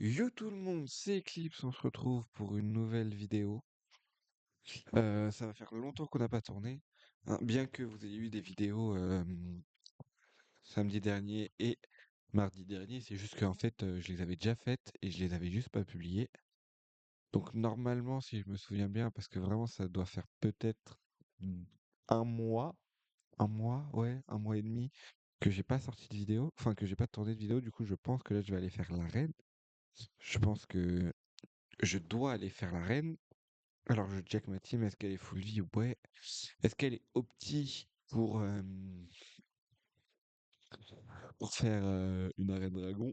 Yo tout le monde, c'est Eclipse, on se retrouve pour une nouvelle vidéo. Ça va faire longtemps qu'on n'a pas tourné, hein, bien que vous ayez eu des vidéos samedi dernier et mardi dernier, c'est juste qu'en fait je les avais déjà faites et je les avais juste pas publiées. Donc normalement, si je me souviens bien, parce que vraiment ça doit faire peut-être mm, un mois, ouais, un mois et demi que j'ai pas sorti de vidéo, enfin que j'ai pas tourné de vidéo, du coup je pense que là je vais aller faire l'arène. Je pense que je dois aller faire l'arène. Alors, je check ma team, est-ce qu'elle est full vie? Ouais. Est-ce qu'elle est opti pour faire une arène dragon?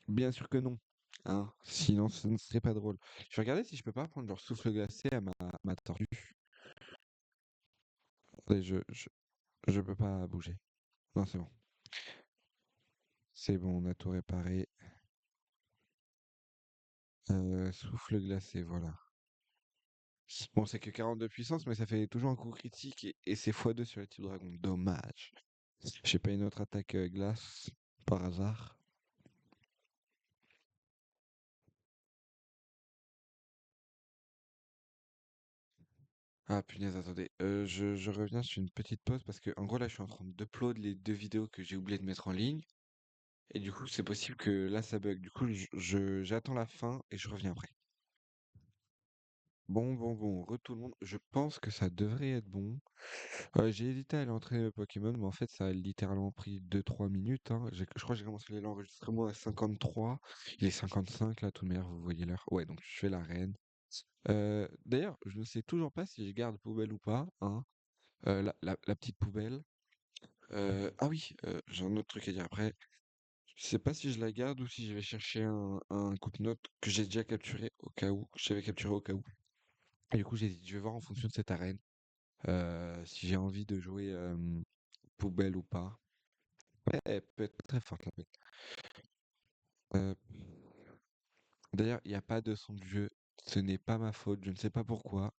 Bien sûr que non. Hein, sinon, ce ne serait pas drôle. Je vais regarder si je peux pas prendre genre souffle glacé à ma tortue. Attendez, je peux pas bouger. Non, c'est bon. C'est bon, on a tout réparé. Souffle glacé, voilà. Bon, c'est que 42 puissance, mais ça fait toujours un coup critique et c'est x2 sur le type dragon. Dommage. J'ai pas une autre attaque glace par hasard. Ah punaise, attendez. Je reviens sur une petite pause parce que en gros là je suis en train d'upload les deux vidéos que j'ai oublié de mettre en ligne. Et du coup c'est possible que là ça bug. Du coup j'attends la fin et je reviens après. Bon, tout le monde. Je pense que ça devrait être bon. J'ai hésité à aller entraîner le Pokémon, mais en fait ça a littéralement pris 2-3 minutes, hein. Je crois que j'ai commencé l'enregistrement à 53. Il est 55 là, tout de vous voyez l'heure. Ouais, donc je fais l'arène. D'ailleurs, je ne sais toujours pas si je garde poubelle ou pas, hein. La petite poubelle. Ah oui, j'ai un autre truc à dire après. Je sais pas si je la garde ou si je vais chercher un coupe-notes que j'ai déjà capturé au cas où, que j'avais capturé au cas où. Et du coup, j'hésite, je vais voir en fonction de cette arène, si j'ai envie de jouer poubelle ou pas. Ouais, elle peut être très forte la bête. Euh, D'ailleurs, il n'y a pas de son de jeu. Ce n'est pas ma faute, je ne sais pas pourquoi.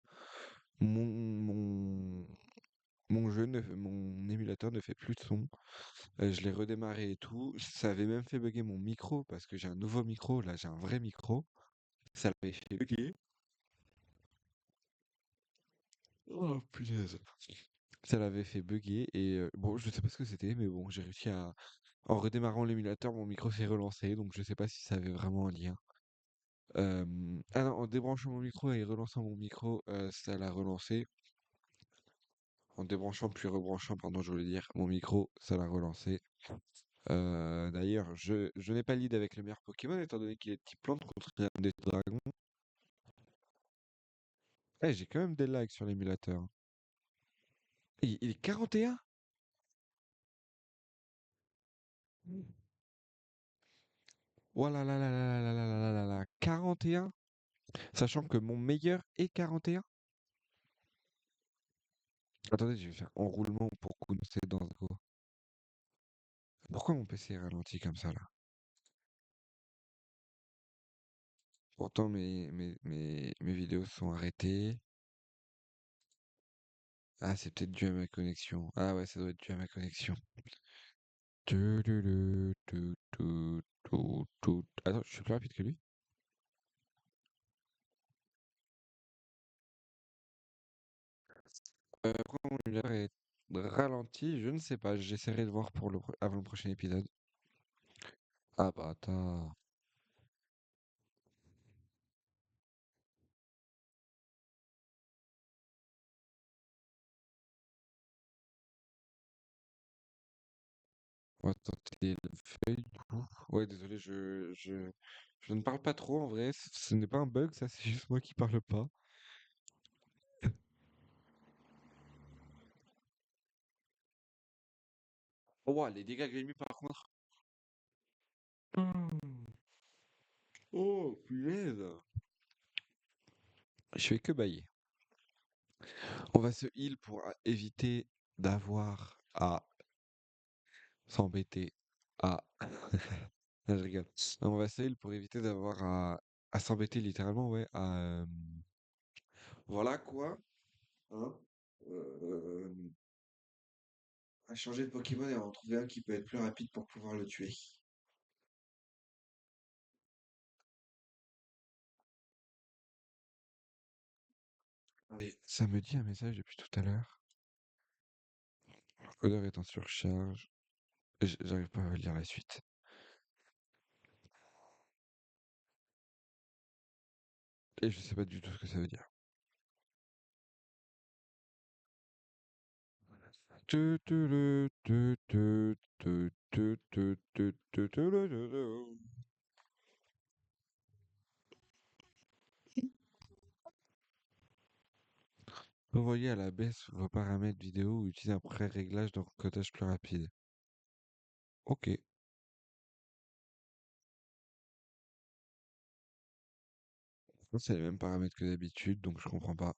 Mon, mon, mon émulateur ne fait plus de son. Je l'ai redémarré et tout. Ça avait même fait bugger mon micro parce que j'ai un nouveau micro. Là, j'ai un vrai micro. Ça l'avait fait bugger. Oh punaise. Ça l'avait fait bugger et bon, je sais pas ce que c'était, mais bon, j'ai réussi à. En redémarrant l'émulateur, mon micro s'est relancé, donc je sais pas si ça avait vraiment un lien. Ah non, en débranchant mon micro et relançant mon micro, ça l'a relancé. En débranchant puis rebranchant, pardon, je voulais dire, mon micro, ça l'a relancé. D'ailleurs, je n'ai pas lead avec le meilleur Pokémon, étant donné qu'il est type plante contre des dragons. Eh, j'ai quand même des lags sur l'émulateur. Il est 41? Oh là là là là là là là là là là, 41? Sachant que mon meilleur est 41? Attendez, je vais faire enroulement pour commencer dans un coup. Pourquoi mon PC est ralenti comme ça là? Pourtant mes vidéos sont arrêtées. Ah, c'est peut-être dû à ma connexion. Ah ouais, ça doit être dû à ma connexion. Tu, tu, tu. Attends, je suis plus rapide que lui? Pourquoi mon émulateur est ralenti? Je ne sais pas. J'essaierai de voir pour avant le prochain épisode. Ah bah attends. On va tenter la feuille du coup. Ouais, désolé, je ne parle pas trop en vrai. Ce n'est pas un bug, ça, c'est juste moi qui parle pas. Oh, wow, les dégâts que j'ai mis par contre. Hmm. Oh, punaise. Je fais que bailler. On va se heal pour éviter d'avoir à s'embêter à. Ah, je rigole. On va se heal pour éviter d'avoir à s'embêter littéralement, ouais, voilà quoi. Hein? Euh, à changer de Pokémon et à en trouver un qui peut être plus rapide pour pouvoir le tuer. Et ça me dit un message depuis tout à l'heure. L'encodeur est en surcharge. J'arrive pas à lire la suite. Et je sais pas du tout ce que ça veut dire. Tu, tu, le, tu, le. Revoyez à la baisse vos paramètres vidéo ou utilisez un pré-réglage d'encodage plus rapide. Ok. C'est les mêmes paramètres que d'habitude, donc je comprends pas.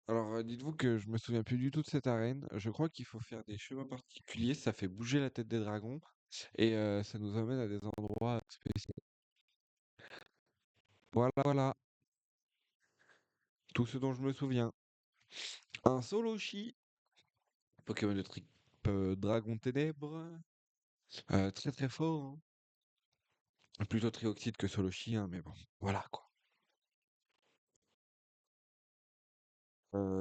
Alors, dites-vous que je me souviens plus du tout de cette arène. Je crois qu'il faut faire des chemins particuliers, ça fait bouger la tête des dragons et ça nous amène à des endroits spéciaux. Voilà, voilà, tout ce dont je me souviens. Un Soloshi, Pokémon de type Dragon Ténèbres, très très fort, hein. Plutôt Trioxyde que Soloshi, hein, mais bon, voilà quoi. Non,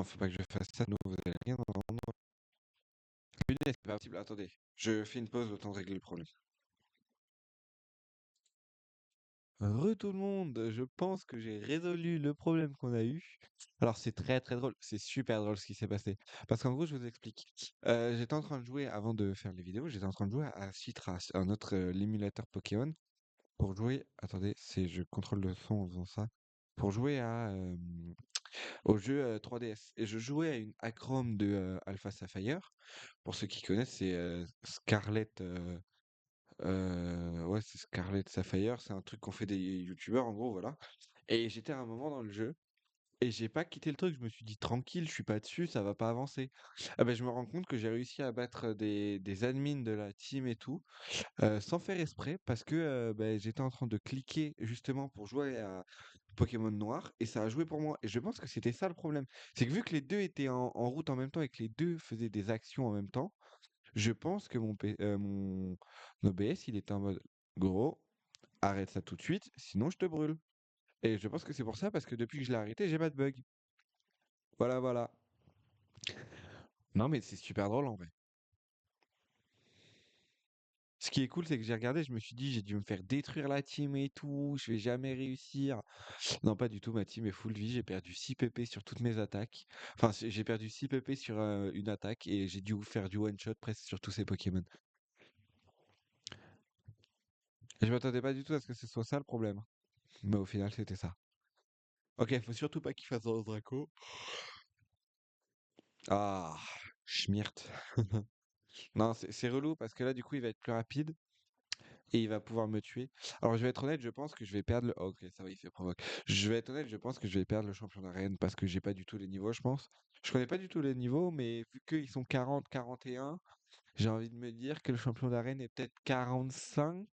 faut pas que je fasse ça, nous, vous allez rien entendre. Punaise, c'est pas possible. Attendez, je fais une pause, le temps de régler le problème. Tout le monde, je pense que j'ai résolu le problème qu'on a eu. Alors c'est très très drôle, c'est super drôle ce qui s'est passé. Parce qu'en gros, je vous explique. J'étais en train de jouer, avant de faire les vidéos, j'étais en train de jouer à Citras, un autre l'émulateur Pokémon, pour jouer. Attendez, je contrôle le son en faisant ça. Pour jouer au jeu 3DS. Et je jouais à une Acrom de Alpha Sapphire. Pour ceux qui connaissent, c'est Scarlet. Ouais, c'est Scarlet Sapphire, c'est un truc qu'ont fait des youtubeurs en gros, voilà. Et j'étais à un moment dans le jeu et j'ai pas quitté le truc, je me suis dit tranquille, je suis pas dessus, ça va pas avancer. Ah ben je me rends compte que j'ai réussi à battre des admins de la team et tout, sans faire exprès parce que ben, j'étais en train de cliquer justement pour jouer à Pokémon Noir et ça a joué pour moi. Et je pense que c'était ça le problème. C'est que vu que les deux étaient en route en même temps et que les deux faisaient des actions en même temps, je pense que mon OBS, il était en mode gros, arrête ça tout de suite, sinon je te brûle. Et je pense que c'est pour ça, parce que depuis que je l'ai arrêté, j'ai pas de bug. Voilà, voilà. Non, mais c'est super drôle en vrai. Ce qui est cool, c'est que j'ai regardé, je me suis dit, j'ai dû me faire détruire la team et tout, je vais jamais réussir. Non, pas du tout, ma team est full vie, j'ai perdu 6 PP sur toutes mes attaques. Enfin, j'ai perdu 6 PP sur une attaque et j'ai dû faire du one shot presque sur tous ces Pokémon. Et je m'attendais pas du tout à ce que ce soit ça le problème. Mais au final, c'était ça. Ok, faut surtout pas qu'il fasse dans Draco. Ah, schmiert. Non, c'est relou parce que là, du coup, il va être plus rapide et il va pouvoir me tuer. Alors, je vais être honnête, je pense que je vais perdre le. Oh, ok, ça va, il fait provoque. Je vais être honnête, je pense que je vais perdre le champion d'arène parce que j'ai pas du tout les niveaux, je pense. Je connais pas du tout les niveaux, mais vu qu'ils sont 40, 41, j'ai envie de me dire que le champion d'arène est peut-être 45.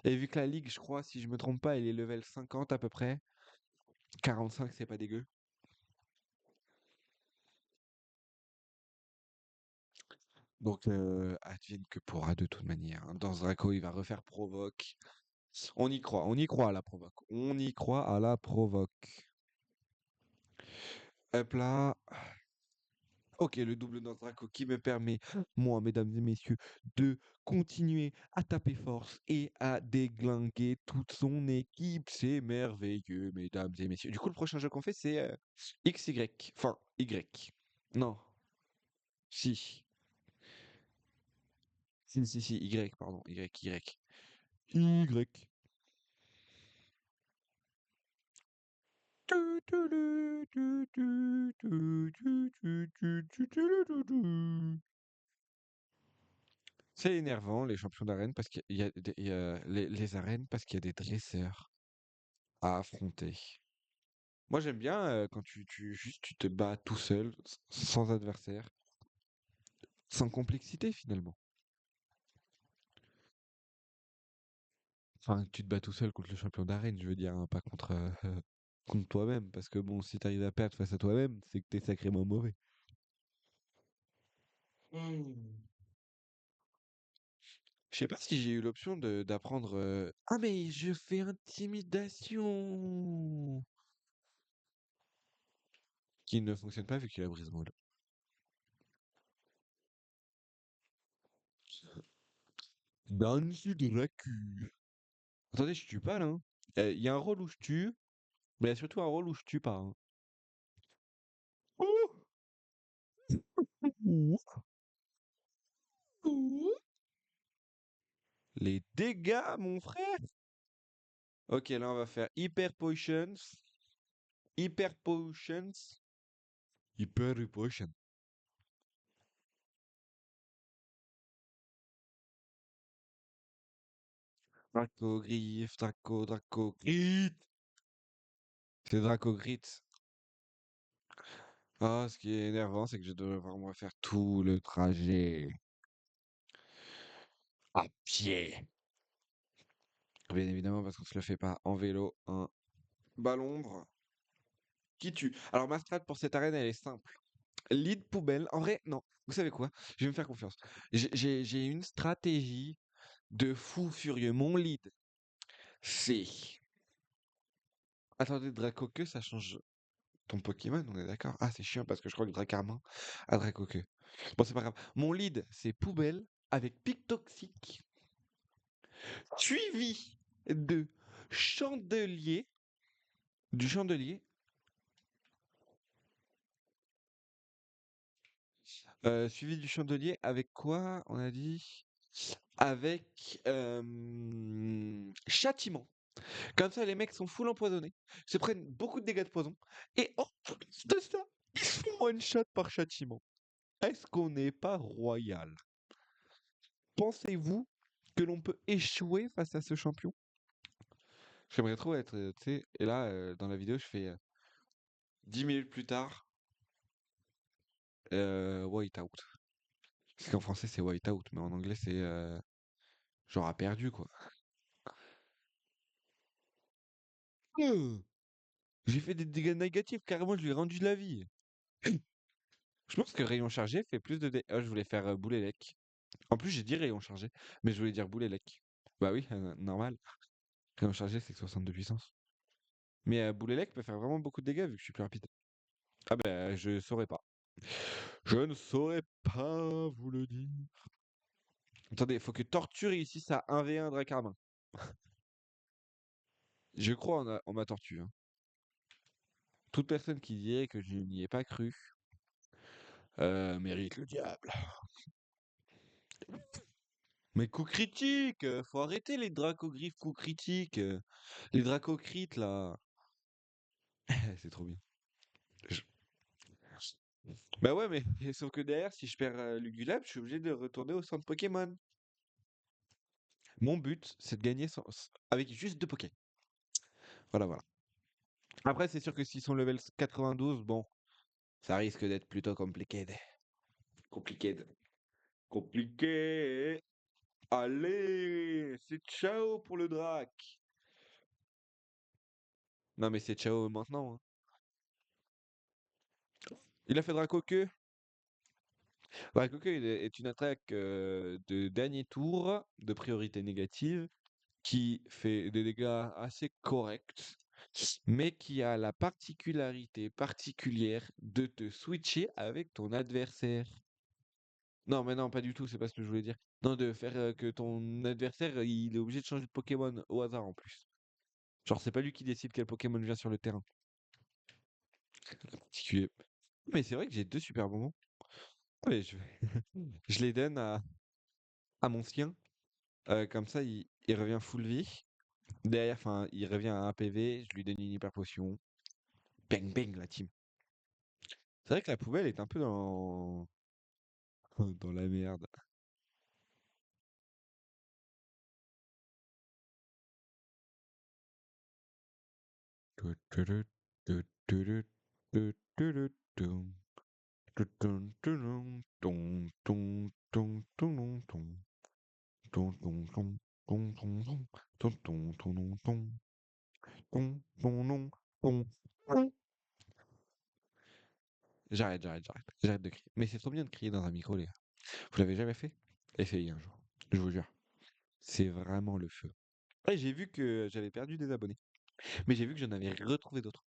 Et vu que la ligue, je crois, si je me trompe pas, elle est level 50 à peu près. 45, c'est pas dégueu. Donc, advienne que pourra de toute manière, hein. Dans ce Draco, il va refaire provoque. On y croit à la provoque. On y croit à la provoque. Hop là. Ok, le double dans Draco qui me permet, moi, mesdames et messieurs, de continuer à taper force et à déglinguer toute son équipe. C'est merveilleux, mesdames et messieurs. Du coup, le prochain jeu qu'on fait, c'est XY. Enfin, Y. Non, si. Si, Y, pardon. Y. Y. C'est énervant les champions d'arène parce qu'il y a les arènes parce qu'il y a des dresseurs à affronter. Moi j'aime bien quand juste tu te bats tout seul, sans adversaire, sans complexité finalement. Enfin, tu te bats tout seul contre le champion d'arène, je veux dire, hein, pas contre. contre toi-même. Parce que bon, si t'arrives à perdre face à toi-même, c'est que t'es sacrément mauvais. Hmm. Je sais pas si j'ai eu l'option d'apprendre. Ah, mais je fais intimidation! Qui ne fonctionne pas vu qu'il a brise-moelle. Danse de la cul. Attendez, je tue pas là, hein. Il y a un rôle où je tue, mais il y a surtout un rôle où je tue pas, hein. Ouh, ouh, ouh. Les dégâts, mon frère! Ok, là on va faire Hyper Potions. Hyper Potions. Hyper Potion. Draco Griffe, Draco Grit. C'est Draco Grit. Ah, ce qui est énervant, c'est que je dois devoir moi faire tout le trajet à pied. Bien évidemment, parce qu'on se le fait pas en vélo, un ballon qui tue. Alors ma strat pour cette arène, elle est simple. Lead poubelle. En vrai, non. Vous savez quoi? Je vais me faire confiance. J'ai une stratégie de fou furieux. Mon lead, c'est. Attendez, Dracoque, ça change ton Pokémon, on est d'accord? Ah, c'est chiant parce que je crois que Dracarmin a Dracoque. Bon, c'est pas grave. Mon lead, c'est poubelle avec pic toxique, suivi de chandelier, du chandelier, suivi du chandelier avec quoi? On a dit? Avec châtiment. Comme ça, les mecs sont full empoisonnés, se prennent beaucoup de dégâts de poison, et en plus de ça, ils se font one shot par châtiment. Est-ce qu'on n'est pas royal? Pensez-vous que l'on peut échouer face à ce champion? J'aimerais trop être, tu sais, et là, dans la vidéo, je fais 10 minutes plus tard, white out. Parce qu'en français, c'est white out, mais en anglais, c'est genre a perdu, quoi. Euh, J'ai fait des dégâts négatifs, carrément, je lui ai rendu de la vie. Je pense que rayon chargé fait plus de dégâts. Ah, je voulais faire boulélec. En plus, j'ai dit rayon chargé, mais je voulais dire boulélec. Bah oui, normal. Rayon chargé, c'est que 62 puissance. Mais boulélec peut faire vraiment beaucoup de dégâts vu que je suis plus rapide. Ah ben, je saurais pas. Je ne saurais pas vous le dire. Attendez, faut que Tortue réussisse à 1v1 Dracarmin. Je crois en ma tortue, hein. Toute personne qui dirait que je n'y ai pas cru mérite le diable. Mais coup critique, faut arrêter les dracogriffes coup critique, les dracocrites là. C'est trop bien. Je- Bah ouais, mais sauf que derrière, si je perds Lugulab, je suis obligé de retourner au centre Pokémon. Mon but, c'est de gagner avec juste deux Poké. Voilà, voilà. Après, c'est sûr que s'ils sont level 92, bon, ça risque d'être plutôt compliqué. Compliqué. Compliqué. Allez, c'est ciao pour le drac. Non, mais c'est ciao maintenant, hein. Il a fait Dracoque. Dracoque est une attaque de dernier tour de priorité négative qui fait des dégâts assez corrects, mais qui a la particularité particulière de te switcher avec ton adversaire. Non, mais non, pas du tout, c'est pas ce que je voulais dire. Non, de faire que ton adversaire, il est obligé de changer de Pokémon au hasard en plus. Genre, c'est pas lui qui décide quel Pokémon vient sur le terrain. Particulier. Mais c'est vrai que j'ai deux super bonbons. Ouais, je les donne à mon sien. Comme ça, il revient full vie. Derrière, enfin, il revient à 1 PV. Je lui donne une hyper potion. Bang bang, la team. C'est vrai que la poubelle est un peu dans, dans la merde. Pom, pom. J'arrête de crier. Mais c'est trop bien de crier dans un micro, les gars. Vous l'avez jamais fait? Essayez un jour. Je vous jure. C'est vraiment le feu. Ouais, j'ai vu que j'avais perdu des abonnés. Mais j'ai vu que j'en avais retrouvé d'autres.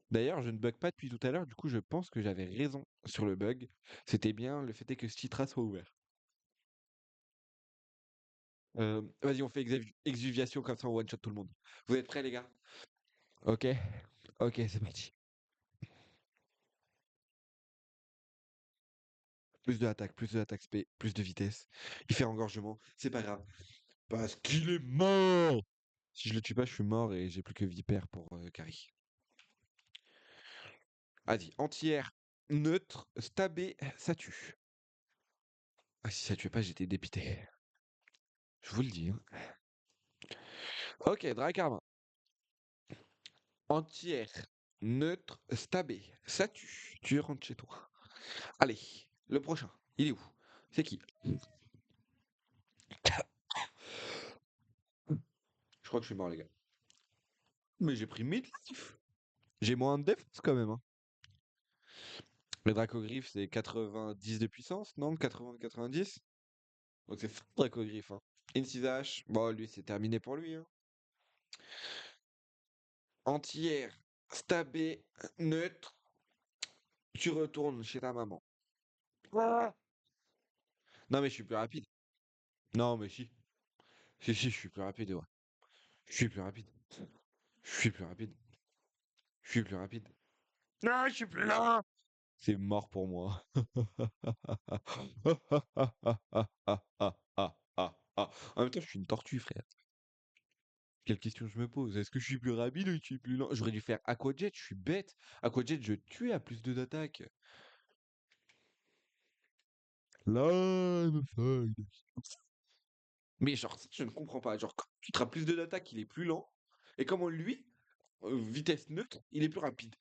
D'ailleurs, je ne bug pas depuis tout à l'heure, du coup, je pense que j'avais raison sur le bug. C'était bien, le fait est que ce titre soit ouvert. Vas-y, on fait exuviation comme ça, on one-shot tout le monde. Vous êtes prêts, les gars? Ok, ok, c'est parti. Plus de attaque spé, plus de vitesse. Il fait engorgement, c'est pas grave. Parce qu'il est mort! Si je le tue pas, je suis mort et j'ai plus que Vipère pour carry. Vas-y, entière, neutre, stabé, ça tue. Ah, si ça tuait pas, j'étais dépité. Je vous le dis, hein. Ok, Dracarme. Entière, neutre, stabé, ça tue. Tu rentres chez toi. Allez, le prochain, il est où? C'est qui? Je crois que je suis mort, les gars. Mais j'ai pris 1000 life. J'ai moins de défense quand même, hein. Le Dracogriffe, c'est 90 de puissance, non? 80-90? Donc c'est fort, Dracogriffe, hein. Incisage, bon, lui, c'est terminé pour lui, hein. Entière, stabé, neutre, tu retournes chez ta maman. Ah. Non, mais je suis plus rapide. Non, mais si. Si, je suis plus rapide, ouais. Je suis plus rapide. Je suis plus rapide. Je suis plus rapide. Non, je suis plus là. C'est mort pour moi. En même temps, je suis une tortue, frère. Quelle question je me pose? Est-ce que je suis plus rapide ou je suis plus lent? J'aurais dû faire Aquajet, je suis bête. Aquajet, je tue à plus de d'attaque. Lime side. Mais genre, ça, je ne comprends pas. Genre, quand tu te plus de d'attaque, il est plus lent. Et comment lui, vitesse neutre, il est plus rapide.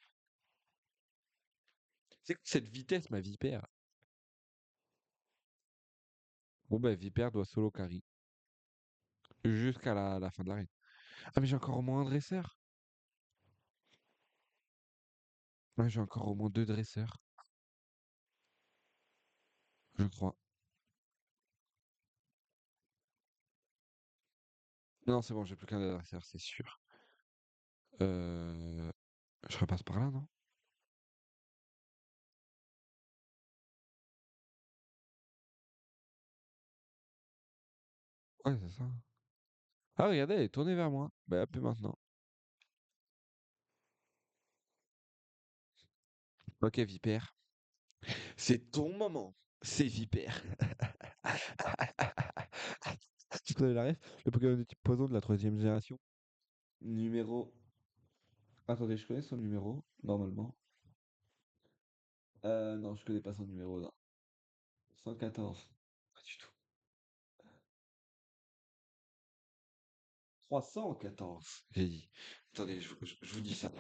C'est que cette vitesse, ma vipère? Bon, bah, vipère doit solo carry. Jusqu'à la fin de l'arène. Ah, mais j'ai encore au moins un dresseur. Ouais, j'ai encore au moins deux dresseurs, je crois. Non, c'est bon, j'ai plus qu'un adversaire, c'est sûr. Euh... Je repasse par là, non? Ouais, c'est ça. Ah, regardez, elle est tournée vers moi. Bah, appelez maintenant. Ok, Vipère. C'est ton moment. C'est Vipère. Tu connais la ref? Le Pokémon de type poison de la troisième génération. Numéro. Attendez, je connais son numéro, normalement. Non, je connais pas son numéro, là. 114. Pas du tout. 314, j'ai dit. Attendez, je vous dis ça.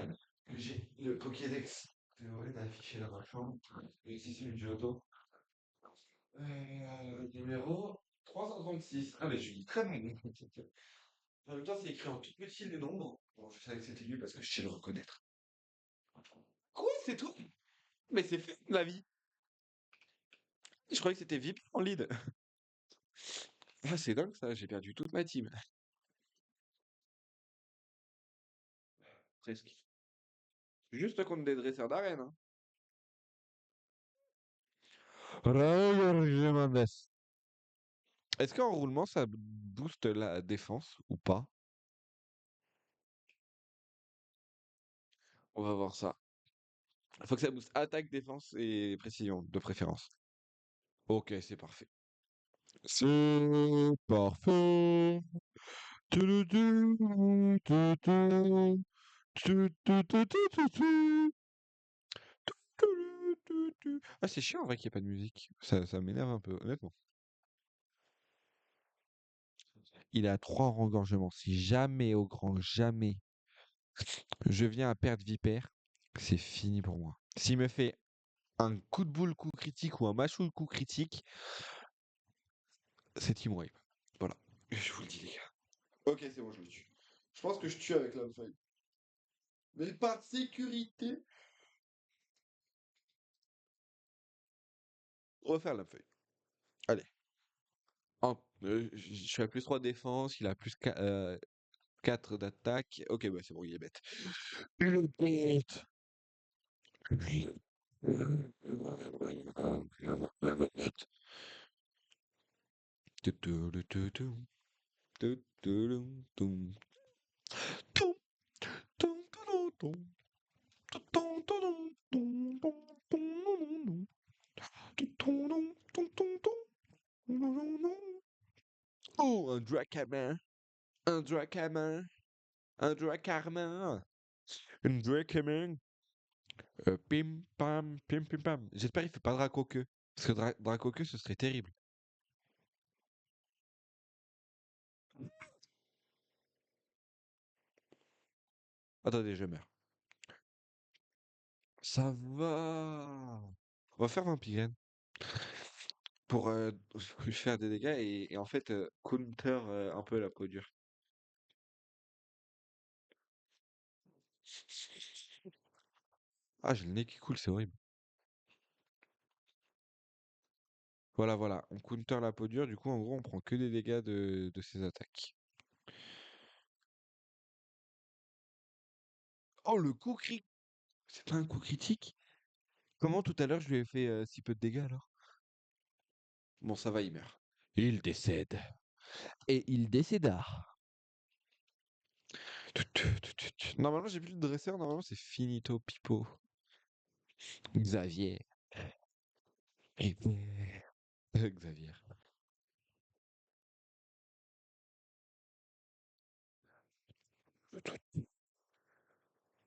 J'ai le Pokédex théorie d'afficher dans ma chambre. Et ici, c'est une Johto. Numéro 336. Ah, mais je lis très mal. En même temps, c'est écrit en tout petit les nombres. Bon, je savais que c'était lui parce que je sais le reconnaître. Quoi, c'est tout? Mais c'est fait, la vie. Je croyais que c'était VIP en lead. Ah, c'est dingue ça, j'ai perdu toute ma team. Presque. Juste contre des dresseurs d'arène, hein. Est-ce qu'en roulement, ça booste la défense ou pas? On va voir ça. Il faut que ça booste attaque, défense et précision, de préférence. Ok, c'est parfait. C'est parfait. Tu-tu-tu, tu-tu, tu-tu-tu-tu-tu-tu, tu-tu-tu-tu. Ah, c'est chiant en vrai qu'il n'y ait pas de musique. Ça m'énerve un peu, honnêtement. Il est à 3 rengorgements. Si jamais, au grand jamais, je viens à perdre Vipère, c'est fini pour moi. S'il me fait un coup de boule coup critique ou un machou coup critique, c'est team wipe. Voilà. Je vous le dis, les gars. Ok, c'est bon, je le tue. Je pense que je tue avec la feuille. Mais par sécurité. On va faire la feuille. Allez. Je suis à plus 3 de défense, il a plus 4 d'attaque. Ok, bah c'est bon, il est bête. Il est bête. Oh, un Dracamin, un Dracamin, un Dracarmin, un Dracamin. Pim pam, pim pim pam. J'espère qu'il fait pas Dracoqueux. Parce que Dracoqueux, ce serait terrible. Attendez, je meurs. Ça va. On va faire Vampiren pour lui faire des dégâts et en fait counter un peu la peau dure. Ah, j'ai le nez qui coule, c'est horrible. Voilà, voilà, on counter la peau dure, du coup en gros on prend que des dégâts de ses attaques. Oh, le coup critique! C'est pas un coup critique? Comment tout à l'heure je lui ai fait si peu de dégâts alors? Bon, ça va, il meurt. Il décède. Et il décéda. Normalement, j'ai plus de dresseur, normalement c'est finito pipo. Xavier. Xavier. Xavier.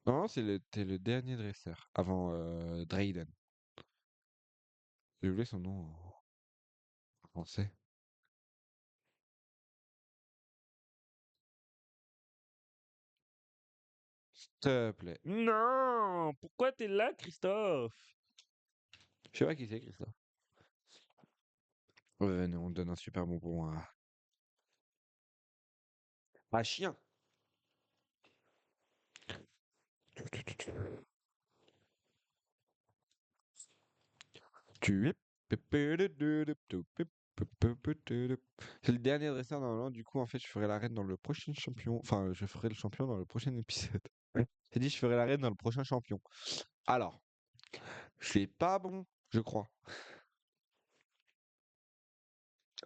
Non, t'es le dernier dresseur, avant Drayden. J'ai oublié son nom en français. S'il te plaît. Non! Pourquoi t'es là, Christophe? Je sais pas qui c'est, Christophe. Ouais, venez, on donne un super bonbon à chien. Tu es. C'est le dernier dresseur normalement, du coup en fait je ferai la reine dans le prochain champion. Enfin, je ferai le champion dans le prochain épisode. Ouais. J'ai dit je ferai la reine dans le prochain champion. Alors, c'est pas bon, je crois.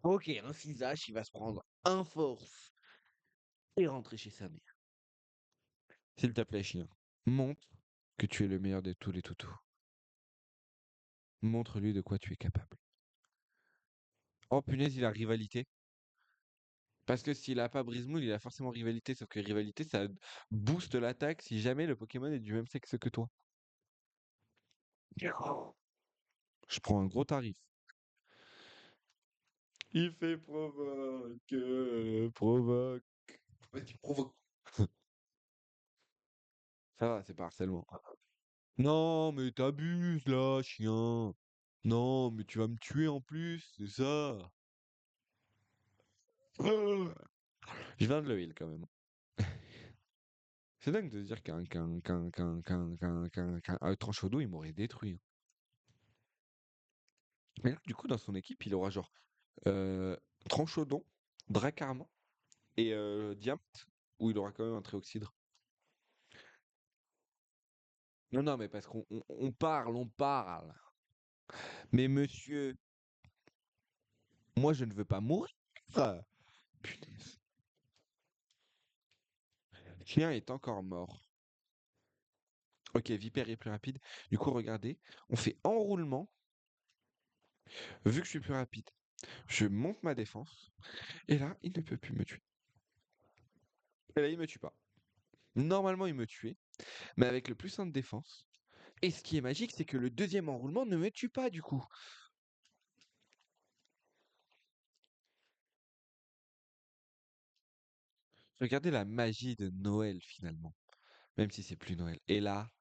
Ok, un visage, il va se prendre un force et rentrer chez sa mère. S'il te plaît, chien, montre que tu es le meilleur de tous les toutous. Montre-lui de quoi tu es capable. Oh punaise, il a rivalité. Parce que s'il a pas Brise-Moule, il a forcément rivalité. Sauf que rivalité, ça booste l'attaque si jamais le Pokémon est du même sexe que toi. Je prends un gros tarif. Il fait provoque, provoque. Ouais, tu provoques. Ça va, c'est pas harcèlement. Non, mais t'abuses là, chien. Non, mais tu vas me tuer en plus, c'est ça. Je viens de le heal quand même. C'est dingue de se dire qu'un Tranchodo, il m'aurait détruit, hein. Mais là, du coup, dans son équipe, il aura genre euh, Tranchodon, Dracarman et Diamant, où il aura quand même un Tréoxydre. Non, non, mais parce qu'on parle, on parle. Mais monsieur, moi je ne veux pas mourir. Punaise. Le chien est encore mort. Ok, Vipère est plus rapide. Du coup, regardez, on fait enroulement. Vu que je suis plus rapide, je monte ma défense. Et là, il ne peut plus me tuer. Et là, il me tue pas. Normalement, il me tuait, mais avec le plus 1 de défense. Et ce qui est magique, c'est que le deuxième enroulement ne me tue pas du coup. Regardez la magie de Noël finalement, même si c'est plus Noël. Et là,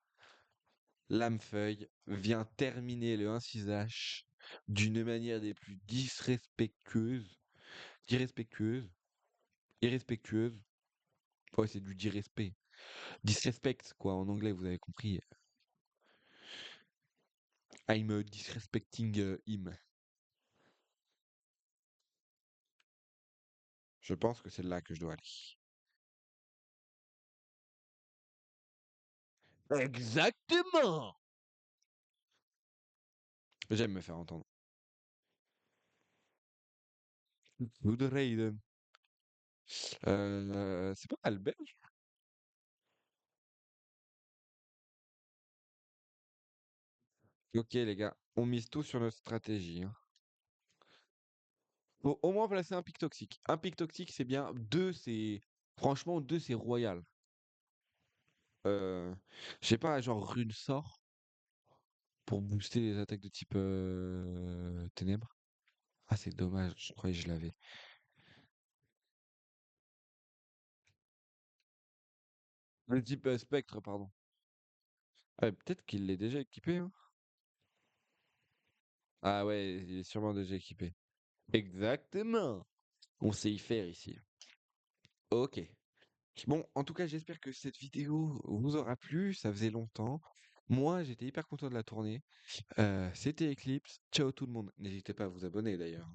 Lamefeuille vient terminer le 1-6H d'une manière des plus disrespectueuses, irrespectueuses, irrespectueuses. Ouais, c'est du disrespect. Disrespect, quoi, en anglais, vous avez compris. I'm disrespecting him. Je pense que c'est là que je dois aller. Exactement! J'aime me faire entendre. Good Raiden. C'est pas mal belge? Ok, les gars, on mise tout sur notre stratégie, hein. Faut au moins placer un pic toxique. Un pic toxique, c'est bien. Deux, c'est. Franchement, deux, c'est royal. Euh... Je sais pas, genre rune sort pour booster les attaques de type ténèbres. Ah, c'est dommage, je croyais que je l'avais. Le type spectre, pardon. Peut-être qu'il l'est déjà équipé, hein. Ah ouais, il est sûrement déjà équipé. Exactement. On sait y faire ici. Ok. Bon, en tout cas, j'espère que cette vidéo vous aura plu. Ça faisait longtemps. Moi, j'étais hyper content de la tourner. C'était Eclipse. Ciao tout le monde. N'hésitez pas à vous abonner d'ailleurs.